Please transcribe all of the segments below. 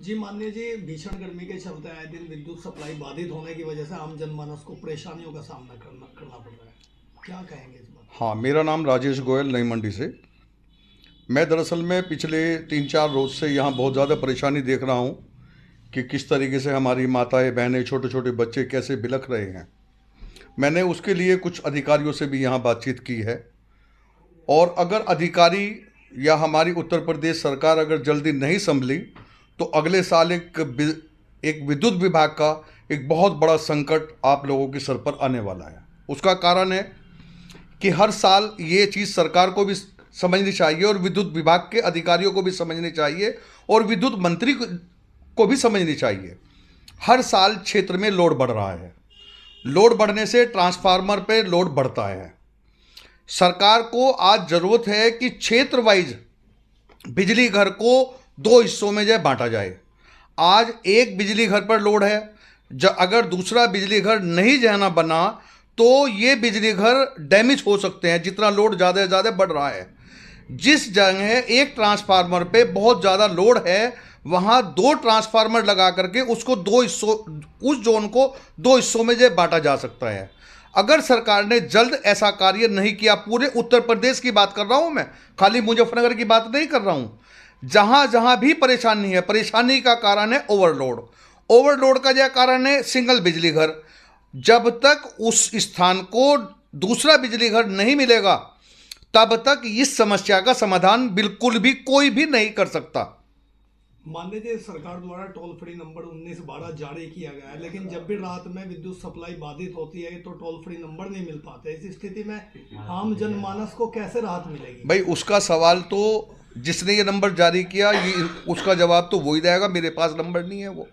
जी माननीय जी, भीषण गर्मी के चलते आए दिन विद्युत सप्लाई बाधित होने की वजह से आम जनमानस को परेशानियों का सामना करना पड़ रहा है। क्या कहेंगे इस बात? हाँ, मेरा नाम राजेश गोयल, नई मंडी से। मैं दरअसल में पिछले 3-4 रोज़ से यहाँ बहुत ज़्यादा परेशानी देख रहा हूँ कि किस तरीके से हमारी माताएं बहनें, छोटे छोटे बच्चे कैसे बिलख रहे हैं। मैंने उसके लिए कुछ अधिकारियों से भी यहाँ बातचीत की है, और अगर अधिकारी या हमारी उत्तर प्रदेश सरकार अगर जल्दी नहीं संभली तो अगले साल एक विद्युत विभाग का एक बहुत बड़ा संकट आप लोगों के सर पर आने वाला है। उसका कारण है कि हर साल ये चीज़ सरकार को भी समझनी चाहिए और विद्युत विभाग के अधिकारियों को भी समझनी चाहिए और विद्युत मंत्री को भी समझनी चाहिए। हर साल क्षेत्र में लोड बढ़ रहा है। लोड बढ़ने से ट्रांसफार्मर पे लोड बढ़ता है। सरकार को आज ज़रूरत है कि क्षेत्र वाइज बिजली घर को 2 हिस्सों में बांटा जाए। आज एक बिजली घर पर लोड है, अगर दूसरा बिजली घर नहीं ना बना तो ये बिजली घर डैमेज हो सकते हैं, जितना लोड ज़्यादा से ज़्यादा बढ़ रहा है। जिस जगह एक ट्रांसफार्मर पे बहुत ज़्यादा लोड है, वहाँ 2 ट्रांसफार्मर लगा करके उसको 2 हिस्सों, उस जोन को 2 हिस्सों में बांटा जा सकता है। अगर सरकार ने जल्द ऐसा कार्य नहीं किया, पूरे उत्तर प्रदेश की बात कर रहा हूँ मैं, खाली मुजफ्फरनगर की बात नहीं कर रहा हूँ, जहाँ जहाँ भी परेशानी है, परेशानी का कारण है ओवरलोड। ओवरलोड का क्या कारण है? सिंगल बिजली घर। जब तक उस स्थान को दूसरा बिजली घर नहीं मिलेगा तब तक इस समस्या का समाधान बिल्कुल भी कोई भी नहीं कर सकता। मान लीजिए सरकार द्वारा टोल फ्री नंबर 1912 जारी किया गया है, लेकिन जब भी रात में विद्युत सप्लाई बाधित होती है तो टोल फ्री नंबर नहीं मिल पाते। इस स्थिति में आम जनमानस को कैसे राहत मिलेगी? भाई, उसका सवाल तो जिसने ये नंबर जारी किया, ये उसका जवाब तो वही देगा। मेरे पास नंबर नहीं है वो।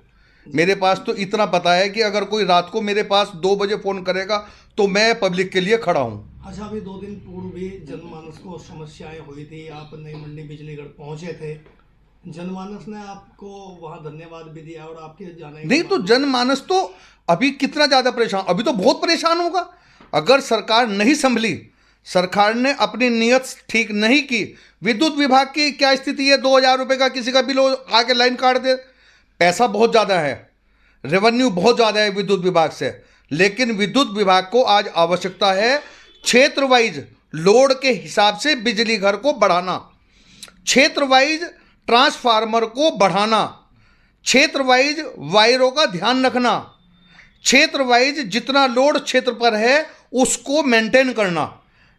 मेरे पास तो इतना पता है कि अगर कोई रात को मेरे पास 2 बजे फ़ोन करेगा तो मैं पब्लिक के लिए खड़ा हूँ। अच्छा, अभी 2 दिन पूर्व भी जनमानस को समस्याएं हुई थी, आप नई मंडी बिजलीगढ़ पहुंचे थे, जनमानस ने आपको वहां धन्यवाद भी दिया और आपके जाने नहीं तो जनमानस तो अभी कितना ज़्यादा परेशान, अभी तो बहुत परेशान होगा। अगर सरकार नहीं संभली, सरकार ने अपनी नीयत ठीक नहीं की। विद्युत विभाग की क्या स्थिति है? 2000 रुपये का किसी का बिल आके लाइन काट दे। पैसा बहुत ज़्यादा है, रेवेन्यू बहुत ज़्यादा है विद्युत विभाग से, लेकिन विद्युत विभाग को आज आवश्यकता है क्षेत्र वाइज लोड के हिसाब से बिजली घर को बढ़ाना, क्षेत्र वाइज ट्रांसफार्मर को बढ़ाना, क्षेत्र वाइज वायरों का ध्यान रखना, क्षेत्र वाइज जितना लोड क्षेत्र पर है उसको मेंटेन करना।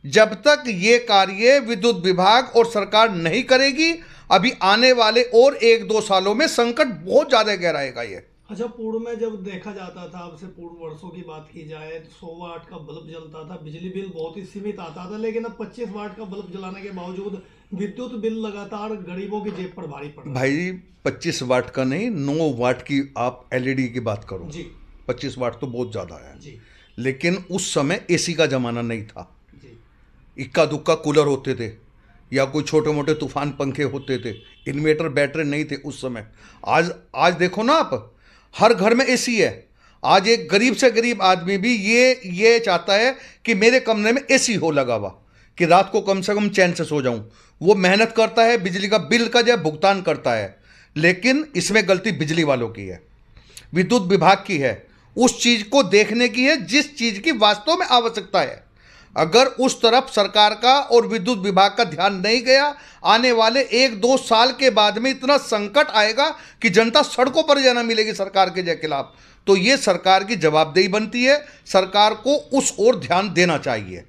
जब तक ये कार्य विद्युत विभाग और सरकार नहीं करेगी, अभी आने वाले और 1-2 सालों में संकट बहुत ज़्यादा गहराएगा ये। अच्छा, पूर्व में जब देखा जाता था, अब से पूर्व वर्षों की बात की जाए तो 100 वाट का बल्ब जलता था, बिजली बिल बहुत ही सीमित आता था, लेकिन अब 25 वाट का बल्ब जलाने के बावजूद विद्युत बिल लगातार गरीबों की जेब पर भारी पड़ रहा है। भाई 25 वाट का नहीं, 9 वाट की आप एलईडी की बात करो जी। 25 वाट तो बहुत ज़्यादा है जी। लेकिन उस समय एसी का ज़माना नहीं था। जी। इक्का दुक्का कूलर होते थे या कोई छोटे मोटे तूफान पंखे होते थे, इन्वर्टर बैटरी नहीं थे उस समय। आज देखो ना आप, हर घर में एसी है। आज एक गरीब से गरीब आदमी भी ये चाहता है कि मेरे कमरे में एसी हो लगा हुआ, कि रात को कम से कम चैन से सो जाऊं। वो मेहनत करता है, बिजली का बिल का भुगतान करता है, लेकिन इसमें गलती बिजली वालों की है, विद्युत विभाग की है। उस चीज़ को देखने की है जिस चीज़ की वास्तव में आवश्यकता है। अगर उस तरफ सरकार का और विद्युत विभाग का ध्यान नहीं गया, आने वाले 1-2 साल के बाद में इतना संकट आएगा कि जनता सड़कों पर जाना मिलेगी सरकार के खिलाफ। तो ये सरकार की जवाबदेही बनती है, सरकार को उस ओर ध्यान देना चाहिए।